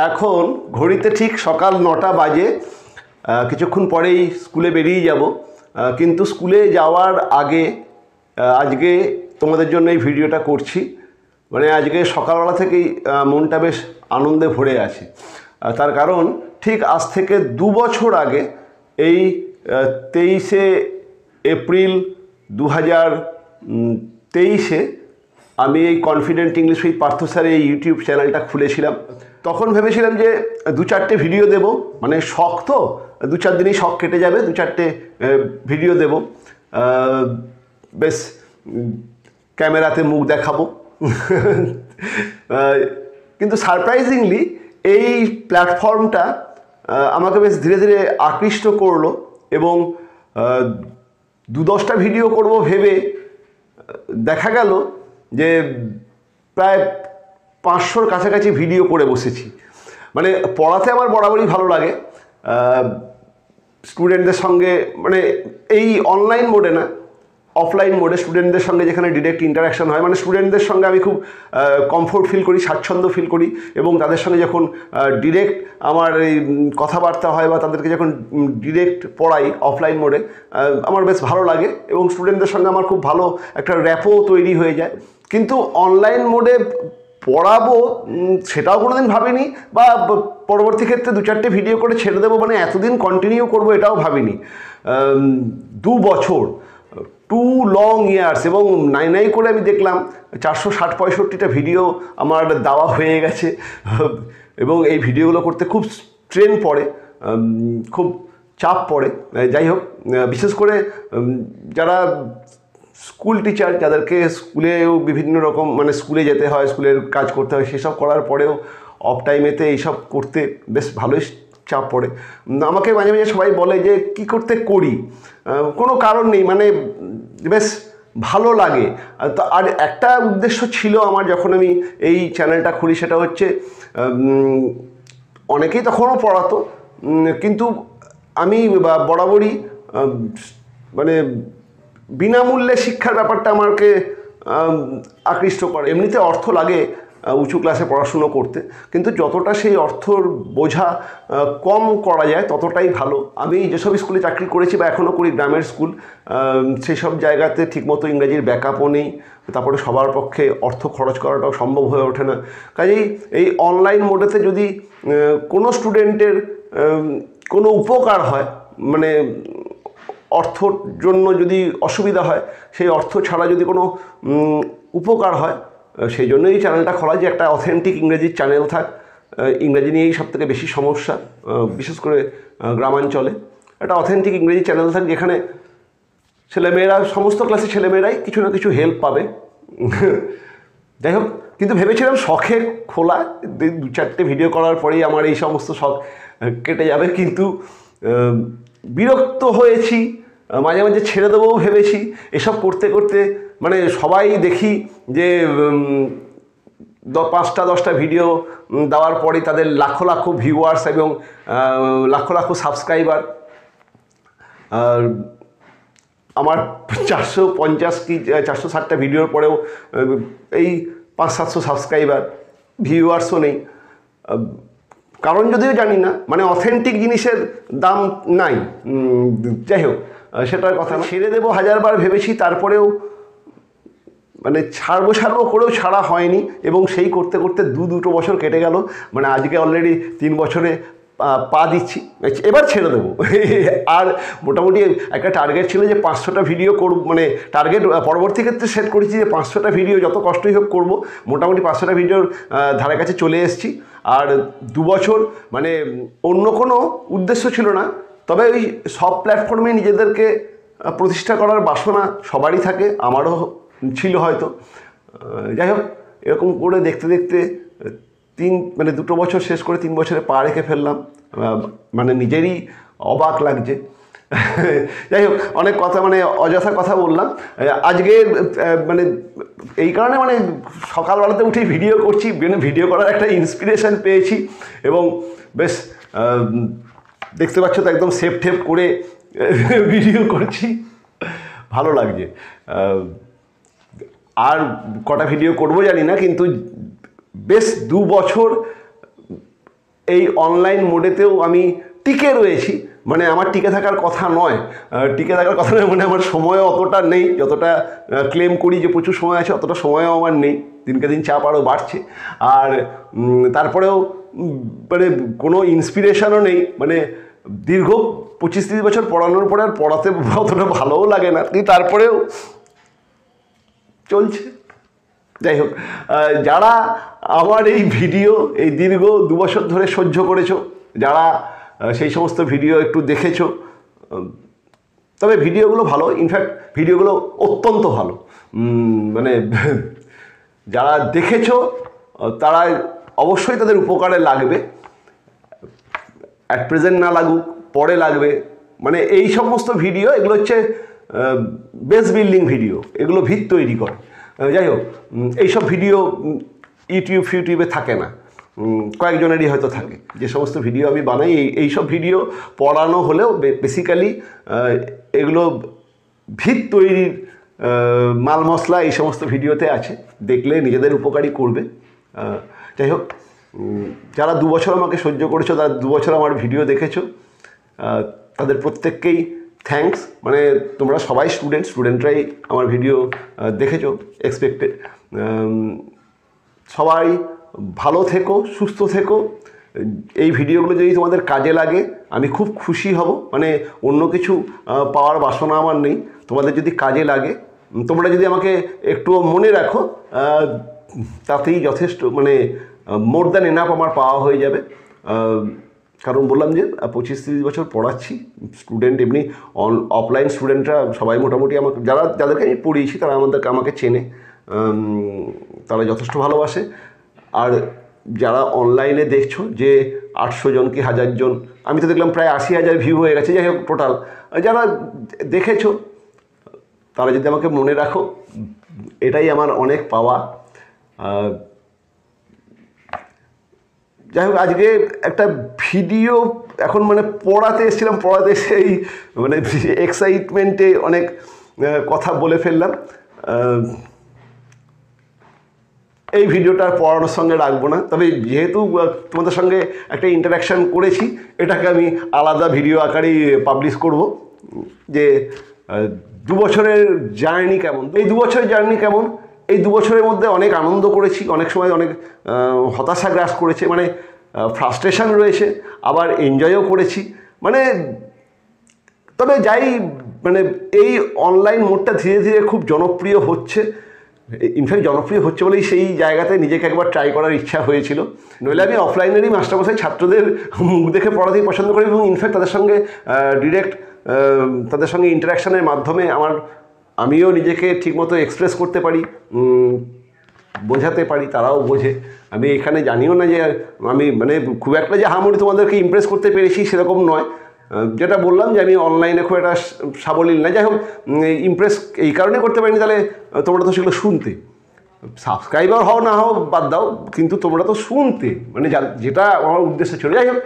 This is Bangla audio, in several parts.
এখন ঘড়িতে ঠিক সকাল 9টা বাজে। কিছুক্ষণ পরেই স্কুলে বেরিয়ে যাব, কিন্তু স্কুলে যাওয়ার আগে আজকে তোমাদের জন্য এই ভিডিওটা করছি। মানে আজকে সকালবেলা থেকেই মনটা বেশ আনন্দে ভরে আছে। তার কারণ ঠিক আজ থেকে 2 বছর আগে এই 23শে এপ্রিল 2023-এ আমি এই কনফিডেন্ট ইংলিশ উইথ পার্থ স্যারের এই ইউটিউব চ্যানেলটা খুলেছিলাম। তখন ভেবেছিলাম যে 2-4টে ভিডিও দেব, মানে শখ তো, 2-4 দিনই শখ কেটে যাবে, 2-4টে ভিডিও দেব, বেশ ক্যামেরাতে মুখ দেখাবো। কিন্তু সারপ্রাইজিংলি এই প্ল্যাটফর্মটা আমাকে বেশ ধীরে ধীরে আকৃষ্ট করলো এবং 2-10টা ভিডিও করব ভেবে দেখা গেল যে প্রায় 500-র কাছাকাছি ভিডিও করে বসেছি। মানে পড়াতে আমার বরাবরই ভালো লাগে, স্টুডেন্টদের সঙ্গে, মানে এই অনলাইন মোডে না, অফলাইন মোডে স্টুডেন্টদের সঙ্গে যেখানে ডিরেক্ট ইন্টারাকশন হয়, মানে স্টুডেন্টদের সঙ্গে আমি খুব কমফোর্ট ফিল করি, স্বাচ্ছন্দ্য ফিল করি, এবং তাদের সঙ্গে যখন ডিরেক্ট আমার এই কথাবার্তা হয় বা তাদেরকে যখন ডিরেক্ট পড়াই অফলাইন মোডে, আমার বেশ ভালো লাগে এবং স্টুডেন্টদের সঙ্গে আমার খুব ভালো একটা র্যাপও তৈরি হয়ে যায়। কিন্তু অনলাইন মোডে পড়াবো সেটাও কোনোদিন ভাবিনি, বা পরবর্তী ক্ষেত্রে 2-4টে ভিডিও করে ছেড়ে দেবো, মানে এতদিন কন্টিনিউ করবো এটাও ভাবিনি। 2 বছর, 2 লং ইয়ার্স, এবং নাই করে আমি দেখলাম 460-65টা ভিডিও আমার দেওয়া হয়ে গেছে। এবং এই ভিডিওগুলো করতে খুব স্ট্রেন পড়ে, খুব চাপ পড়ে। যাই হোক, বিশেষ করে যারা স্কুল টিচার, যাদেরকে স্কুলেও বিভিন্ন রকম, মানে স্কুলে যেতে হয়, স্কুলের কাজ করতে হয়, সেসব করার পরেও অফ টাইমেতে এইসব করতে বেশ ভালোই চাপ পড়ে। আমাকে মাঝে মাঝে সবাই বলে যে কি করতে করি, কোনো কারণ নেই, মানে বেশ ভালো লাগে। তো আর একটা উদ্দেশ্য ছিল আমার যখন আমি এই চ্যানেলটা খুলি, সেটা হচ্ছে অনেকেই তখনও পড়াতো, কিন্তু আমি বরাবরই মানে বিনামূল্যে শিক্ষার ব্যাপারটা আমাকে আকৃষ্ট করে। এমনিতে অর্থ লাগে উঁচু ক্লাসে পড়াশুনো করতে, কিন্তু যতটা সেই অর্থর বোঝা কম করা যায় ততটাই ভালো। আমি যেসব স্কুলে চাকরি করেছি বা এখনও করি, গ্রামের স্কুল, সেই সব জায়গাতে ঠিকমতো ইংরেজির ব্যাকআপও নেই, তারপরে সবার পক্ষে অর্থ খরচ করাটাও সম্ভব হয়ে ওঠে না। কাজেই এই অনলাইন মোডেতে যদি কোনো স্টুডেন্টের কোনো উপকার হয়, মানে অর্থর জন্য যদি অসুবিধা হয়, সেই অর্থ ছাড়া যদি কোনো উপকার হয়, সেই জন্যই এই চ্যানেলটা খোলা, যে একটা অথেন্টিক ইংরেজির চ্যানেল থাক। ইংরেজি নিয়েই সবথেকে বেশি সমস্যা, বিশেষ করে গ্রামাঞ্চলে। একটা অথেন্টিক ইংরেজি চ্যানেল থাক যেখানে ছেলেমেয়েরা, সমস্ত ক্লাসের ছেলেমেয়েরাই কিছু না কিছু হেল্প পাবে। যাই হোক, কিন্তু ভেবেছিলাম শখে খোলা, 2-4টে ভিডিও করার পরেই আমার এই সমস্ত শখ কেটে যাবে, কিন্তু বিরক্ত হয়েছি, মাঝে মাঝে ছেড়ে দেবো ভেবেছি। এসব করতে করতে মানে সবাই দেখি যে 5টা-10টা ভিডিও দেওয়ার পরেই তাদের লাখো লাখো ভিউয়ার্স এবং লাখো লাখো সাবস্ক্রাইবার। আর আমার 450 কি 460টা ভিডিওর পরেও এই 500-700 সাবস্ক্রাইবার, ভিউয়ার্সও নেই। কারণ যদিও জানি না, মানে অথেন্টিক জিনিসের দাম নাই। যাই হোক, সেটার কথা ছেড়ে দেবো 1000বার ভেবেছি, তারপরেও মানে ছাড়বো করেও ছাড়া হয়নি, এবং সেই করতে করতে 2 বছর কেটে গেল। মানে আজকে অলরেডি 3 বছরে পা দিচ্ছি, এবার ছেড়ে দেবো। আর মোটামুটি একটা টার্গেট ছিল যে 500টা ভিডিও করব, মানে টার্গেট পরবর্তী ক্ষেত্রে সেট করেছি যে 500টা ভিডিও যত কষ্টই হোক করব। মোটামুটি 500টা ভিডিওর ধারে কাছে চলে এসেছি। আর 2 বছর মানে অন্য কোনো উদ্দেশ্য ছিল না, তবে ওই সব প্ল্যাটফর্মে নিজেদেরকে প্রতিষ্ঠা করার বাসনা সবারই থাকে, আমারও ছিল হয়তো। যাই হোক, এরকম করে দেখতে দেখতে 2 বছর শেষ করে 3 বছরে পা রেখে ফেললাম। মানে নিজেরই অবাক লাগছে। যাই হোক, অনেক কথা, মানে অযথা কথা বললাম আজকে। মানে এই কারণে, মানে সকালবেলাতে উঠেই ভিডিও করছি, ভিডিও করার একটা ইন্সপিরেশন পেয়েছি, এবং বেশ দেখতে পাচ্ছ তো একদম সেফ টেপ করে ভিডিও করছি, ভালো লাগছে। আর কটা ভিডিও করবো জানি না, কিন্তু বেশ 2 বছর এই অনলাইন মোডেতেও আমি টিকে রয়েছি, মানে আমার টিকে থাকার কথা নয়, টিকে থাকার কথা নয়, মানে আমার সময়ও অতটা নেই, যতটা ক্লেম করি যে প্রচুর সময় আছে অতটা সময়ও আমার নেই, দিনকে দিন চাপ আরও বাড়ছে। আর তারপরেও মানে কোনো ইন্সপিরেশনও নেই, মানে দীর্ঘ 25-30 বছর পড়ানোর পরে আর পড়াতে অতটা ভালোও লাগে না, কিন্তু তারপরেও চলছে। যাই হোক, যারা আমার এই ভিডিও এই দীর্ঘ 2 বছর ধরে সহ্য করেছো, যারা সেই সমস্ত ভিডিও একটু দেখেছো, তবে ভিডিওগুলো ভালো, ইনফ্যাক্ট ভিডিওগুলো অত্যন্ত ভালো, মানে যারা দেখেছো তারা অবশ্যই তাদের উপকারে লাগবে, অ্যাট প্রেজেন্ট না লাগুক, পরে লাগবে। মানে এই সমস্ত ভিডিও এগুলো হচ্ছে বেস বিল্ডিং ভিডিও, এগুলো ভিত তৈরি করে। যাই হোক, এইসব ভিডিও ইউটিউবে থাকে না, কয়েকজনেরই হয়তো থাকে। যে সমস্ত ভিডিও আমি বানাই এইসব ভিডিও পড়ানো হলেও বেসিক্যালি এগুলো ভিত তৈরির মাল মশলা এই সমস্ত ভিডিওতে আছে, দেখলে নিজেদের উপকারী করবে। যাই হোক, যারা 2 বছর আমাকে সহ্য করেছো, তারা 2 বছর আমার ভিডিও দেখেছো, তাদের প্রত্যেককেই থ্যাঙ্কস। মানে তোমরা সবাই স্টুডেন্টরাই আমার ভিডিও দেখেছো, এক্সপেক্টেড। সবাই ভালো থেকো, সুস্থ থেকো। এই ভিডিওগুলো যদি তোমাদের কাজে লাগে আমি খুব খুশি হব, মানে অন্য কিছু পাওয়ার বাসনা আমার নেই। তোমাদের যদি কাজে লাগে, তোমরা যদি আমাকে একটু মনে রাখো, তাতেই যথেষ্ট, মানে মোর দ্যান এনাফ আমার পাওয়া হয়ে যাবে। কারণ বললাম যে 25-30 বছর পড়াচ্ছি, স্টুডেন্ট এমনি অফলাইন স্টুডেন্টরা সবাই মোটামুটি আমাকে, যাদেরকে আমি পড়িয়েছি তারা আমাকে চেনে, তারা যথেষ্ট ভালোবাসে। আর যারা অনলাইনে দেখছো যে 800 জন কি 1000 জন, আমি তো দেখলাম প্রায় 80,000 ভিউ হয়ে গেছে। যাই হোক, টোটাল যারা দেখেছো তারা যদি আমাকে মনে রাখো, এটাই আমার অনেক পাওয়া। যাই হোক, আজকে একটা ভিডিও এখন মানে পড়াতে এসেছিলাম, পড়াতে সেই মানে এক্সাইটমেন্টে অনেক কথা বলে ফেললাম। এই ভিডিওটা পড়ানোর সঙ্গে রাখবো না, তবে যেহেতু তোমাদের সঙ্গে একটা ইন্টারাকশান করেছি, এটাকে আমি আলাদা ভিডিও আকারেই পাবলিশ করব, যে 2 বছরের জার্নি কেমন, এই 2 বছরের জার্নি কেমন। এই 2 বছরের মধ্যে অনেক আনন্দ করেছি, অনেক সময় অনেক হতাশা গ্রাস করেছে, মানে ফ্রাস্ট্রেশন রয়েছে, আবার এনজয়ও করেছি। মানে তবে যাই, মানে এই অনলাইন মোডটা ধীরে ধীরে খুব জনপ্রিয় হচ্ছে, ইনফ্যাক্ট জনপ্রিয় হচ্ছে বলেই সেই জায়গাতে নিজেকে একবার ট্রাই করার ইচ্ছা হয়েছিল। নইলে আমি অফলাইনেরই মাস্টারমশাই, ছাত্রদের মুখ দেখে পড়াতেই পছন্দ করি, এবং ইনফ্যাক্ট তাদের সঙ্গে ডিরেক্ট তাদের সঙ্গে ইন্টারাকশানের মাধ্যমে আমিও নিজেকে ঠিকমতো এক্সপ্রেস করতে পারি, বোঝাতে পারি, তারাও বোঝে। আমি এখানে জানিও না যে আমি মানে খুব একটা যে হামুড়ি তোমাদেরকে ইমপ্রেস করতে পেরেছি সেরকম নয়, যেটা বললাম যে আমি অনলাইনে খুব একটা সাবলীল না। যাই হোক, ইমপ্রেস এই কারণে করতে পারিনি, তাহলে তোমরা তো সেগুলো শুনতে, সাবস্ক্রাইবার হও না হও বাদ দাও, কিন্তু তোমরা তো শুনতে, মানে যেটা আমার উদ্দেশ্য ছিল। যাই হোক,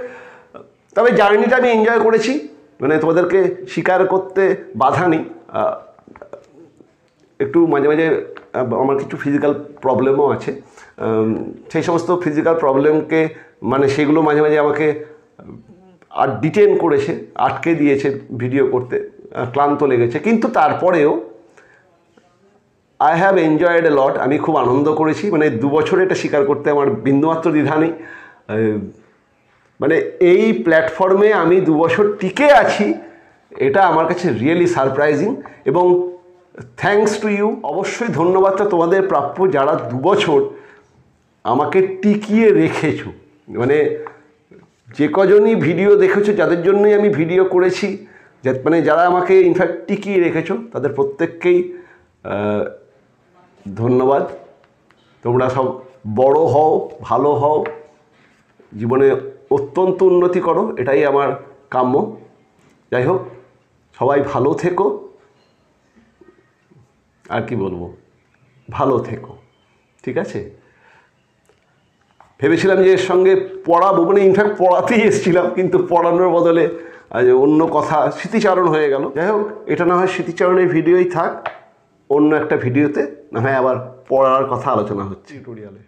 তবে জার্নিটা আমি এনজয় করেছি, মানে তোমাদেরকে স্বীকার করতে বাধা নেই। একটু মাঝে মাঝে আমার কিছু ফিজিক্যাল প্রবলেমও আছে, সেই সমস্ত ফিজিক্যাল প্রবলেমকে মানে সেগুলো মাঝে মাঝে আমাকে আর ডিটেন করেছে, আটকে দিয়েছে ভিডিও করতে, ক্লান্ত লেগেছে, কিন্তু তারপরেও আই হ্যাভ এনজয়েড এ লট। আমি খুব আনন্দ করেছি, মানে 2 বছরে এটা স্বীকার করতে আমার বিন্দুমাত্র দ্বিধা নেই। মানে এই প্ল্যাটফর্মে আমি 2 বছর টিকে আছি, এটা আমার কাছে রিয়েলি সারপ্রাইজিং, এবং থ্যাঙ্কস টু ইউ। অবশ্যই ধন্যবাদটা তোমাদের প্রাপ্য, যারা 2 বছর আমাকে টিকিয়ে রেখেছো। মানে যে কজনই ভিডিও দেখেছো, যাদের জন্যই আমি ভিডিও করেছি, মানে যারা আমাকে ইনফ্যাক্ট টিকিয়ে রেখেছো, তাদের প্রত্যেককেই ধন্যবাদ। তোমরা সব বড় হও, ভালো হও, জীবনে অত্যন্ত উন্নতি করো, এটাই আমার কাম্য। যাই হোক, সবাই ভালো থেকো, আর কি বলবো, ভালো থেকো, ঠিক আছে। ভেবেছিলাম যে এর সঙ্গে পড়াবো, মানে ইনফ্যাক্ট পড়াতেই এসেছিলাম, কিন্তু পড়ানোর বদলে অন্য কথা স্মৃতিচারণ হয়ে গেল। যাই হোক, এটা না হয় স্মৃতিচারণের ভিডিওই থাক, অন্য একটা ভিডিওতে না হয় আবার পড়ার কথা আলোচনা হচ্ছে টিউটোরিয়ালে।